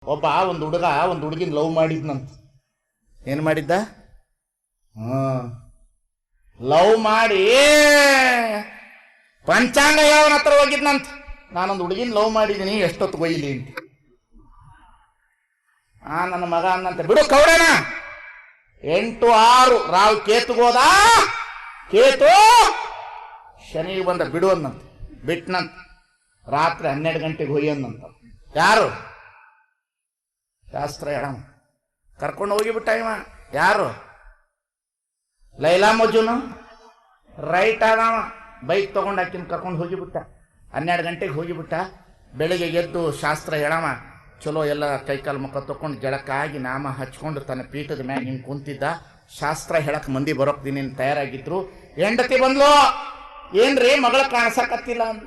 ಒಬ್ಬ ಒಂದು ಹುಡುಗ ಒಂದು ಹುಡುಗಿನ ಲವ್ ಮಾಡಿದ್ನಂತ. ಏನು ಮಾಡಿದ್ದ? ಲವ್ ಮಾಡಿ ಪಂಚಾಂಗ ಯಾವನ ಹತ್ರ ಹೋಗಿದ್ನಂತ. ನಾನೊಂದು ಹುಡುಗಿನ ಲವ್ ಮಾಡಿದ್ದೀನಿ, ಎಷ್ಟೊತ್ತು ಒಯ್ಲಿ ಅಂತ. ನನ್ನ ಮಗ ಅನ್ನಂತೆ, ಬಿಡು ಕೌಡನ, 8-6 ರಾವ್ ಕೇತುಗೋದ, ಕೇತು ಶನಿಗೆ ಬಂದ, ಬಿಡು ಅನ್ನಂತ. ಬಿಟ್ನಂತ. ರಾತ್ರಿ 12 ಗಂಟೆಗೆ ಹೋಯ್ಯನ್ನಂತ. ಯಾರು? ಶಾಸ್ತ್ರ ಹೇಳಮ್ಮ ಕರ್ಕೊಂಡು ಹೋಗಿಬಿಟ್ಟ ಇವ. ಯಾರು? ಲೈಲಾ ಮಜುನು ರೈಟ್ ಆದವ. ಬೈಕ್ ತಗೊಂಡು ಹಾಕಿನ ಕರ್ಕೊಂಡು ಹೋಗಿಬಿಟ್ಟ. 12 ಗಂಟೆಗೆ ಹೋಗಿಬಿಟ್ಟ. ಬೆಳಿಗ್ಗೆ ಎದ್ದು ಶಾಸ್ತ್ರ ಹೇಳವ ಚಲೋ ಎಲ್ಲ ಕೈಕಾಲು ಮುಖ ತಕೊಂಡು ಜಳಕ್ಕಾಗಿ ನಾಮ ಹಚ್ಕೊಂಡು ತನ್ನ ಪೀಠದ ಮ್ಯಾಗ ಹಿಂಗೆ ಕುಂತಿದ್ದ. ಶಾಸ್ತ್ರ ಹೇಳಕ್ ಮಂದಿ ಬರೋಕ್ ದಿನ ತಯಾರಾಗಿದ್ರು. ಹೆಂಡತಿ ಬಂದ್ಲು, ಏನ್ರಿ ಮಗಳ ಕಾಣಿಸಕತ್ತಿಲ್ಲ ಅಂದ್.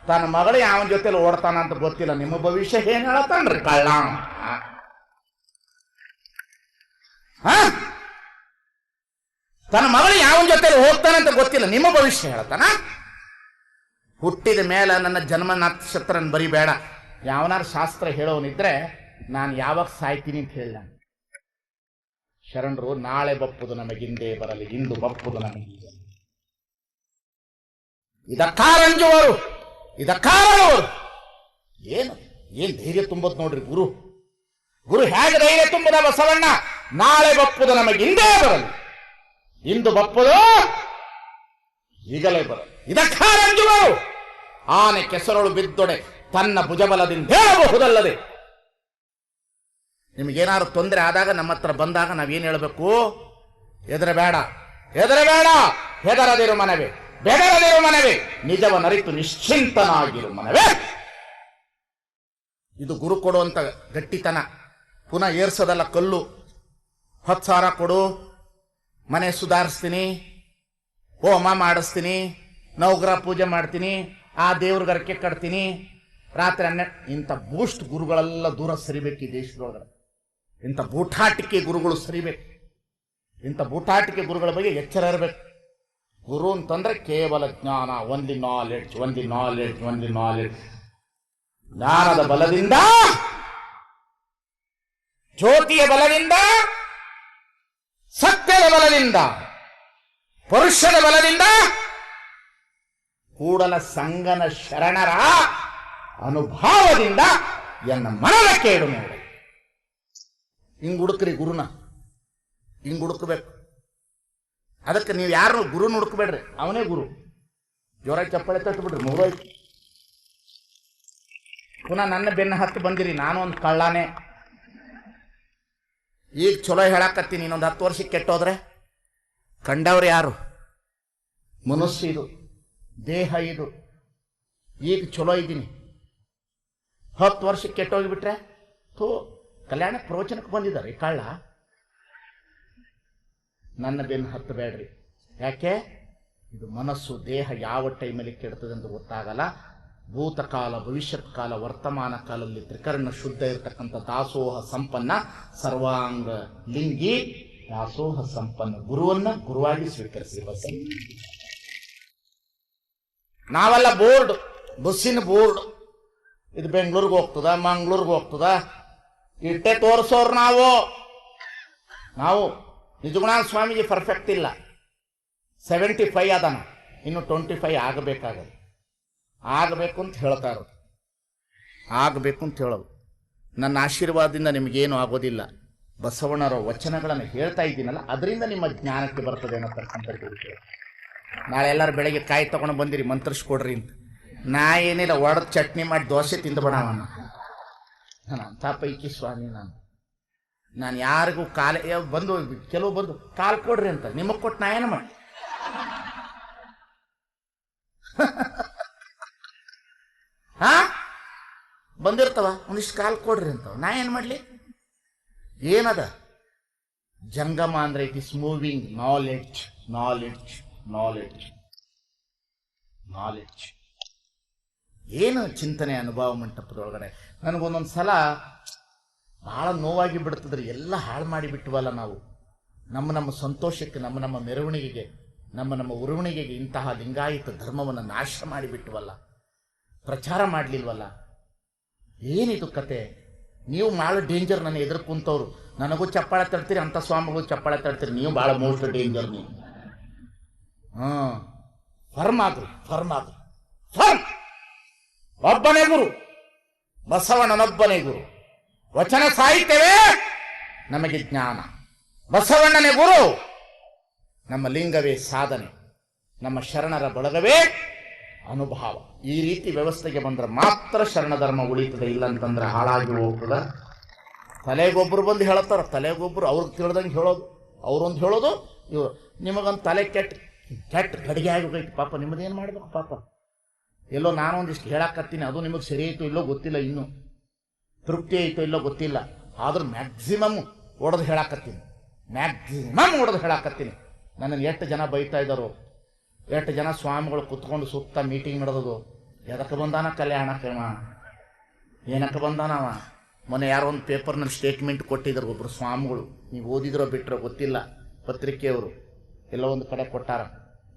ತನ್ನ ಮಗಳು ಯಾವನ ಜೊತೆಲಿ ಓಡ್ತಾನ ಅಂತ ಗೊತ್ತಿಲ್ಲ. ನಿಮ್ಮ ಭವಿಷ್ಯ ಏನ್ ಹೇಳತ್ತಾನ್ರಿ ಕಳ್ಳ. ತನ್ನ ಮಗಳು ಯಾವನ ಜೊತೆಲಿ ಹೋಗ್ತಾನಂತ ಗೊತ್ತಿಲ್ಲ, ನಿಮ್ಮ ಭವಿಷ್ಯ ಹೇಳ್ತಾನ. ಹುಟ್ಟಿದ ಮೇಲೆ ನನ್ನ ಜನ್ಮ ನಕ್ಷತ್ರ ಬರಿಬೇಡ. ಯಾವನಾರು ಶಾಸ್ತ್ರ ಹೇಳೋನಿದ್ರೆ ನಾನು ಯಾವಾಗ ಸಾಯ್ತೀನಿ ಅಂತ ಹೇಳ. ಶರಣರು ನಾಳೆ ಬಪ್ಪುದು ನಮಗಿಂದೇ ಬರಲಿ, ಇಂದು ಬಪ್ಪುದು ನಮಗೀಗ. ಇದಕ್ಕಾರಂಜುವರು, ಇದಕ್ಕಾರವರು. ಏನ್ ಧೈರ್ಯ ತುಂಬದ್ ನೋಡ್ರಿ ಗುರು. ಗುರು ಹೇಗೆ ಧೈರ್ಯ ತುಂಬದ ಬಸವಣ್ಣ? ನಾಳೆ ಬಪ್ಪುದು ನಮಗಿಂದೇ ಬರಲಿ, ಇಂದು ಬಪ್ಪುದು ಈಗಲೇ ಬರಲಿ. ಇದಕ್ಕಾರಂಜುವರು. ಆನೆ ಕೆಸರಳು ಬಿದ್ದೊಡೆ ತನ್ನ ಭುಜಬಲದಿಂದ ಹೇಳಬಹುದಲ್ಲದೆ. ನಿಮಗೇನಾದ್ರು ತೊಂದರೆ ಆದಾಗ ನಮ್ಮ ಹತ್ರ ಬಂದಾಗ ನಾವೇನು ಹೇಳಬೇಕು? ಹೆದರಬೇಡ, ಹೆದರಬೇಡ, ಹೆದರದಿರು ಮನವೇ, ಬೆದರದಿರು ಮನವೇ, ನಿಜವನ್ನರಿತು ನಿಶ್ಚಿಂತನಾಗಿರು ಮನವೇ. ಇದು ಗುರು ಕೊಡುವಂತ ಗಟ್ಟಿತನ. ಪುನಃ ಏರ್ಸೋದಲ್ಲ ಕಲ್ಲು. 10,000 ಕೊಡು, ಮನೆ ಸುಧಾರಿಸ್ತೀನಿ, ಹೋಮ ಮಾಡಿಸ್ತೀನಿ, ನವಗ್ರಹ ಪೂಜೆ ಮಾಡ್ತೀನಿ, ಆ ದೇವ್ರಿಗೆ ಅರಕೆ ಕಟ್ತೀನಿ, ರಾತ್ರಿ 12. ಇಂಥ ಬೂಸ್ಟ್ ಗುರುಗಳೆಲ್ಲ ದೂರ ಸರಿಬೇಕು ಈ ದೇಶದೊಳಗಡೆ. ಇಂಥ ಬೂಟಾಟಿಕೆ ಗುರುಗಳು ಸರಿಬೇಕು. ಇಂಥ ಬೂಟಾಟಿಕೆ ಗುರುಗಳ ಬಗ್ಗೆ ಎಚ್ಚರ ಇರಬೇಕು. ಗುರು ಅಂತಂದ್ರೆ ಕೇವಲ ಜ್ಞಾನ, ಒಂದಿ ನಾಲೆಡ್ಜ್, ಒಂದಿ ನಾಲೆಡ್ಜ್, ಒಂದಿ ನಾಲೆಡ್ಜ್. ಜ್ಞಾನದ ಬಲದಿಂದ, ಜ್ಯೋತಿಯ ಬಲದಿಂದ, ಸತ್ಯದ ಬಲದಿಂದ, ಪುರುಷದ ಬಲದಿಂದ, ಕೂಡಲ ಸಂಗನ ಶರಣರ ಅನುಭಾವದಿಂದ ಎನ್ನ ಮನದ ಕೇಡು ನೋಡಿ. ಹಿಂಗ್ ಹುಡುಕ್ರಿ ಗುರುನ, ಹಿಂಗ್ ಹುಡುಕಬೇಕು. ಅದಕ್ಕೆ ನೀವು ಯಾರು ಗುರುನ ಹುಡುಕ್ಬೇಡ್ರಿ, ಅವನೇ ಗುರು. ಜೋರಾಗಿ ಚಪ್ಪಾಳೆ ತಟ್ಟು ಬಿಡ್ರಿ, ಮುಗಿದೋಯ್ತು. ಪುನಃ ನನ್ನ ಬೆನ್ನ ಹತ್ತಿ ಬಂದಿರಿ, ನಾನು ಒಂದು ಕಳ್ಳಾನೆ. ಈಗ ಚಲೋ ಹೇಳಕತ್ತೀನಿ, ಇನ್ನೊಂದು 10 ವರ್ಷಕ್ಕೆ ಕೆಟ್ಟೋದ್ರೆ ಕಂಡವ್ರು ಯಾರು? ಮನಸ್ಸು ಇದು, ದೇಹ ಇದು. ಈಗ ಚಲೋ ಇದ್ದೀನಿ, 10 ವರ್ಷಕ್ಕೆ ಕೆಟ್ಟೋಗಿಬಿಟ್ರೆ ಕಲ್ಯಾಣ ಪ್ರವಚನಕ್ಕೆ ಬಂದಿದ್ದಾರೆ ಕಳ್ಳ. ನನ್ನ ಬೆನ್ನು ಹತ್ತಬೇಡ್ರಿ. ಯಾಕೆ? ಇದು ಮನಸ್ಸು, ದೇಹ ಯಾವ ಟೈಮಲ್ಲಿ ಕೆಡ್ತದೆ ಅಂತ ಗೊತ್ತಾಗಲ್ಲ. ಭೂತಕಾಲ, ಭವಿಷ್ಯತ್ ಕಾಲ, ವರ್ತಮಾನ ಕಾಲದಲ್ಲಿ ತ್ರಿಕರಣ ಶುದ್ಧ ಇರತಕ್ಕಂಥ ದಾಸೋಹ ಸಂಪನ್ನ ಸರ್ವಾಂಗ ಲಿಂಗಿ ದಾಸೋಹ ಸಂಪನ್ನ ಗುರುವನ್ನ ಗುರುವಾಗಿ ಸ್ವೀಕರಿಸಿ. ನಾವೆಲ್ಲ ಬೋರ್ಡ್, ಬಸ್ಸಿನ ಬೋರ್ಡ್. ಇದು ಬೆಂಗಳೂರಿಗೆ ಹೋಗ್ತದ, ಮಂಗಳೂರಿಗೆ ಹೋಗ್ತದ, ಇಟ್ಟೆ ತೋರಿಸೋರು ನಾವು. ನಿಜಗುಣಾನ ಸ್ವಾಮೀಜಿ ಪರ್ಫೆಕ್ಟ್ ಇಲ್ಲ, 75 ಅದಾನ, ಇನ್ನು 25 ಆಗಬೇಕಾಗದು. ಆಗಬೇಕು ಅಂತ ಹೇಳ್ತಾ ಇರೋದು, ಆಗಬೇಕು ಅಂತ ಹೇಳೋದು. ನನ್ನ ಆಶೀರ್ವಾದದಿಂದ ನಿಮಗೇನು ಆಗೋದಿಲ್ಲ. ಬಸವಣ್ಣರ ವಚನಗಳನ್ನು ಹೇಳ್ತಾ ಇದ್ದೀನಲ್ಲ, ಅದರಿಂದ ನಿಮ್ಮ ಜ್ಞಾನಕ್ಕೆ ಬರ್ತದೆ ಅನ್ನೋತಕ್ಕಂಥದ್ದು. ನಾಳೆ ಎಲ್ಲರೂ ಬೆಳಗ್ಗೆ ಕಾಯಿ ತಗೊಂಡು ಬಂದಿರಿ, ಮಂತ್ರಿಸ್ಕೊಡ್ರಿ ಅಂತ. ನಾ ಏನಿಲ್ಲ, ಒಡೆದು ಚಟ್ನಿ ಮಾಡಿ ದೋಸೆ ತಿಂದುಬಿಡೋಣ. ನಾನು ಅಂಥ ಪೈಕಿ ಸ್ವಾಮಿ. ನಾನು ಯಾರಿಗೂ ಬಂದು ಕೆಲವು ಬಂದು ಕಾಲು ಕೊಡ್ರಿ ಅಂತ, ನಿಮಗೆ ಕೊಟ್ಟು ನಾ ಏನು ಮಾಡಿ? ಬಂದಿರ್ತಾವ ಒಂದಿಷ್ಟು ಕಾಲು ಕೊಡ್ರಿ ಅಂತ, ನಾ ಏನು ಮಾಡಲಿ? ಏನದ ಜಂಗಮ ಅಂದ್ರೆ it is moving knowledge, knowledge, knowledge, knowledge. ಏನು ಚಿಂತನೆ ಅನುಭವ ಮಂಟಪದೊಳಗಡೆ. ನನಗೊಂದೊಂದು ಸಲ ಬಹಳ ನೋವಾಗಿ ಬಿಡ್ತದ್ರಿ. ಎಲ್ಲ ಹಾಳು ಮಾಡಿಬಿಟ್ಟವಲ್ಲ ನಾವು. ನಮ್ಮ ಸಂತೋಷಕ್ಕೆ, ನಮ್ಮ ಮೆರವಣಿಗೆಗೆ, ನಮ್ಮ ಉರುವಣಿಗೆಗೆ ಇಂತಹ ಲಿಂಗಾಯತ ಧರ್ಮವನ್ನು ನಾಶ ಮಾಡಿಬಿಟ್ಟವಲ್ಲ. ಪ್ರಚಾರ ಮಾಡಲಿಲ್ವಲ್ಲ. ಏನಿದು ಕತೆ? ನೀವು ಭಾಳ ಡೇಂಜರ್. ನನ್ನ ಎದುರು ಕುಂತವ್ರು ನನಗೂ ಚಪ್ಪಾಳೆ ತಡ್ತೀರಿ, ಅಂಥ ಸ್ವಾಮಿಗಳು ಚಪ್ಪಾಳೆ ತಡ್ತೀರಿ. ನೀವು ಭಾಳ ಮೋಸ್ಟ್ ಡೇಂಜರ್ ನೀವು. ಫರ್ಮ್ ಆಗ್ರಿ, ಫರ್ಮ್ ಆಗ್ರಿ, ಫರ್ಮ್. ಒಬ್ಬನೇ ಗುರು, ಬಸವಣ್ಣನೊಬ್ಬನೇ ಗುರು. ವಚನ ಸಾಹಿತ್ಯವೇ ನಮಗೆ ಜ್ಞಾನ, ಬಸವಣ್ಣನೇ ಗುರು. ನಮ್ಮ ಲಿಂಗವೇ ಸಾಧನೆ, ನಮ್ಮ ಶರಣರ ಬಳಗವೇ ಅನುಭವ. ಈ ರೀತಿ ವ್ಯವಸ್ಥೆಗೆ ಬಂದ್ರೆ ಮಾತ್ರ ಶರಣ ಧರ್ಮ ಉಳಿತದೆ. ಇಲ್ಲ ಅಂತಂದ್ರೆ ಹಾಳಾಗಿ ಹೋಗ್ತದೆ. ತಲೆಗೊಬ್ಬರು ಬಂದು ಹೇಳ್ತಾರೆ, ತಲೆಗೊಬ್ಬರು ಅವ್ರಿಗೆ ತಿಳಿದಂಗೆ ಹೇಳೋದು, ಅವರೊಂದು ಹೇಳೋದು, ಇವರು ನಿಮಗೊಂದು ತಲೆ ಕೆಟ್ಟ ಗಡಿಗೆ ಆಗೋಗೈತಿ ಪಾಪ, ನಿಮ್ಮದೇನು ಮಾಡ್ಬೇಕು ಪಾಪ. ಎಲ್ಲೋ ನಾನು ಒಂದಿಷ್ಟು ಹೇಳಕ್ಕತ್ತೀನಿ, ಅದು ನಿಮಗೆ ಸರಿ ಆಯಿತು ಇಲ್ಲೋ ಗೊತ್ತಿಲ್ಲ, ಇನ್ನೂ ತೃಪ್ತಿ ಆಯಿತು ಇಲ್ಲೋ ಗೊತ್ತಿಲ್ಲ. ಆದ್ರೂ ಮ್ಯಾಕ್ಸಿಮಮ್ ಹೊಡೆದು ಹೇಳಾಕತ್ತೀನಿ, ಮ್ಯಾಕ್ಸಿಮಮ್ ಹೊಡೆದು ಹೇಳಾಕತ್ತೀನಿ. ನನ್ನನ್ನು ಎಷ್ಟು ಜನ ಬೈತಾ ಇದ್ದಾರೋ, ಎಷ್ಟು ಜನ ಸ್ವಾಮಿಗಳು ಕುತ್ಕೊಂಡು ಸುತ್ತ ಮೀಟಿಂಗ್ ನಡೆದದು. ಎದಕ್ಕೆ ಬಂದಾನ ಕಲ್ಯಾಣಕ್ಕೆ? ಏನಕ್ಕೆ ಬಂದಾನವ? ಮೊನ್ನೆ ಯಾರೋ ಒಂದು ಪೇಪರ್ನಲ್ಲಿ ಸ್ಟೇಟ್ಮೆಂಟ್ ಕೊಟ್ಟಿದ್ರು ಒಬ್ಬರು ಸ್ವಾಮಿಗಳು, ನೀವು ಓದಿದ್ರೋ ಬಿಟ್ಟರೋ ಗೊತ್ತಿಲ್ಲ, ಪತ್ರಿಕೆಯವರು ಎಲ್ಲ ಒಂದು ಕಡೆ ಕೊಟ್ಟಾರ.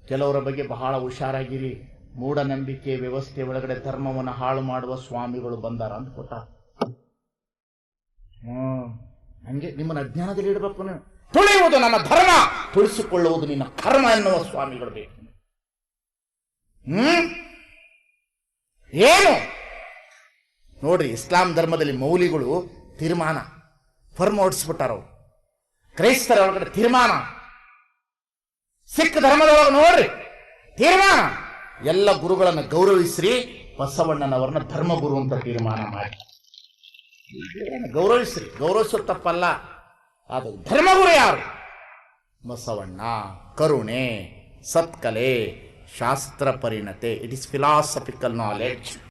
ಕೆಲವರ ಬಗ್ಗೆ ಬಹಳ ಹುಷಾರಾಗಿರಿ, ಮೂಢನಂಬಿಕೆ ವ್ಯವಸ್ಥೆ ಒಳಗಡೆ ಧರ್ಮವನ್ನು ಹಾಳು ಮಾಡುವ ಸ್ವಾಮಿಗಳು ಬಂದಾರ ಅಂತ ಕೊಟ್ಟಾರ. ಹಂಗೆ ನಿಮ್ಮನ್ನು ಅಜ್ಞಾನದಲ್ಲಿ ಇಡಬೇಕು. ನೀವು ತುಳಿಯುವುದು ನನ್ನ ಧರ್ಮ, ತುಳಿಸಿಕೊಳ್ಳುವುದು ನಿನ್ನ ಕರ್ಮ ಎನ್ನುವ ಸ್ವಾಮಿಗಳು ಬೇಕು. ಏನು ನೋಡ್ರಿ, ಇಸ್ಲಾಂ ಧರ್ಮದಲ್ಲಿ ಮೌಲಿಗಳು ತೀರ್ಮಾನ ಫರ್ಮ್ ಹೊಡಿಸ್ಬಿಟ್ಟಾರ. ಕ್ರೈಸ್ತರ ಒಳಗಡೆ ತೀರ್ಮಾನ, ಸಿಖ್ ಧರ್ಮದೊಳಗೆ ನೋಡ್ರಿ ತೀರ್ಮಾನ. ಎಲ್ಲ ಗುರುಗಳನ್ನು ಗೌರವಿಸ್ರಿ, ಬಸವಣ್ಣನವರನ್ನ ಧರ್ಮಗುರು ಅಂತ ತೀರ್ಮಾನ ಮಾಡಿ ಗೌರವಿಸ್ರಿ. ಗೌರವಿಸೋ ತಪ್ಪಲ್ಲ, ಅದು ಧರ್ಮಗುರು ಯಾರು? ಬಸವಣ್ಣ. ಕರುಣೆ, ಸತ್ಕಲೆ, ಶಾಸ್ತ್ರ ಪರಿಣತೆ, ಇಟ್ ಇಸ್ ಫಿಲಾಸಫಿಕಲ್ ನಾಲೆಡ್ಜ್.